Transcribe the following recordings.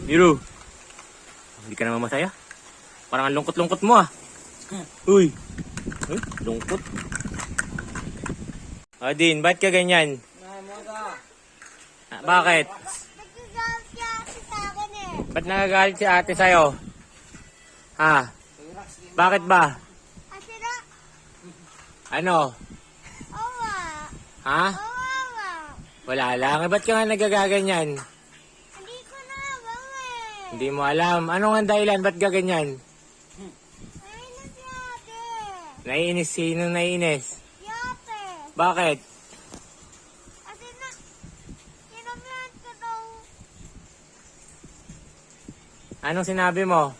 Miro, hindi ka naman masaya. Parang ang lungkot-lungkot mo ah. Uy, lungkot. Din, ba't ka ganyan? Bakit? Nagagalit si ate sa akin eh. Ba't nagagalit si ate sa'yo? Ha? Bakit ba? Kasi na, Ano? owa. Ha? Owa. Wala lang. Ba't ka nga nagagaganyan? Hindi ko na alam eh. Hindi mo alam. Ano nga ang dahilan? Ba't ka ganyan? Ay na si ate. Naiinis. Sino naiinis? Si ate. Bakit? Kasi na, sinabihan ko daw. Anong sinabi mo?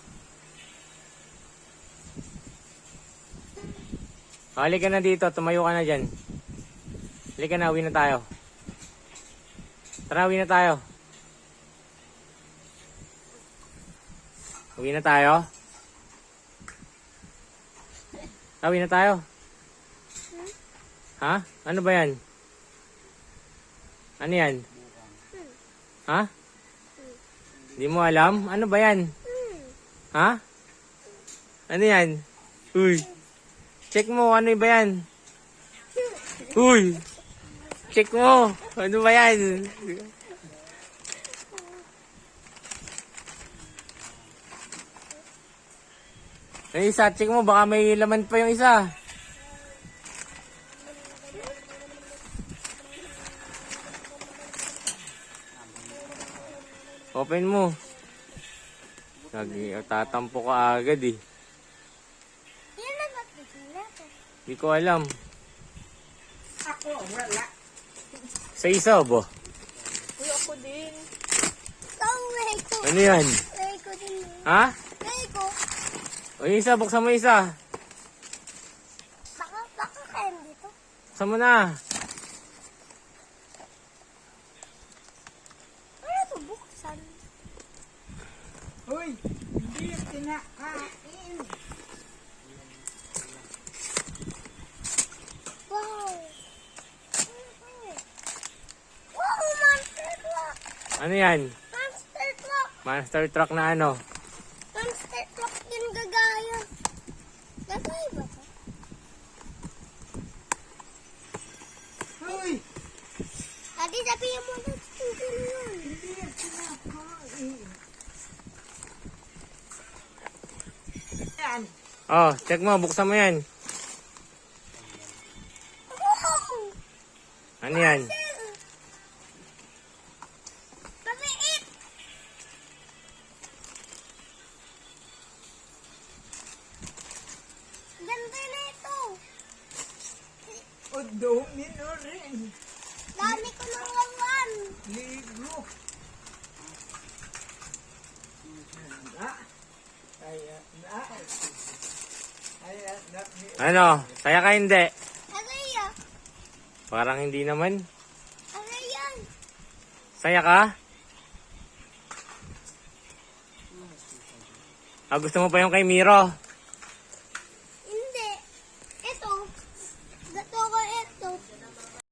Halika na dito. Tumayo ka na dyan. Halika na. Uwi na tayo. Tara, uwi na tayo. Uwi na tayo. Uwi na tayo. Ha? Ano ba yan? Ano yan? Ha? Hindi mo alam? Ano ba yan? Ha? Ano yan? Uy. Check mo, ano ba yan? Uy. Check mo. Ano ba yan? Yung isa, check mo. Baka may laman pa yung isa. Open mo. Tatampo ka agad eh. Yan na ba't bigla ko? Hindi ko alam. Ako, wala. Sa isa ba? Uy, ako din. Way ko. Ano yan? Way ko din. Ha? Way ko. O yung isa, buksan mo isa. Baka kayo dito. Buksan mo na. Ano ito buksan? Uy, hindi kinakain. Wow. Wow, monster truck. Ano yan? Monster truck. Monster truck na ano? Monster truck din gagaya. Nasa iba to? Uy, Ate, sabihin mo na chicken yun. hindi kinakain. Yan. Oh, check mo. Buksan mo yan. Wow. Ano yan? Maliit. Ganda na ito. O, dumi na rin. Dami ko ng lawan. Ligo. Na. Kaya na. Kaya na. Ano? Saya ka hindi? Ano yan? Parang hindi naman. Ano yan? Saya ka? Gusto mo pa yung kay Miro?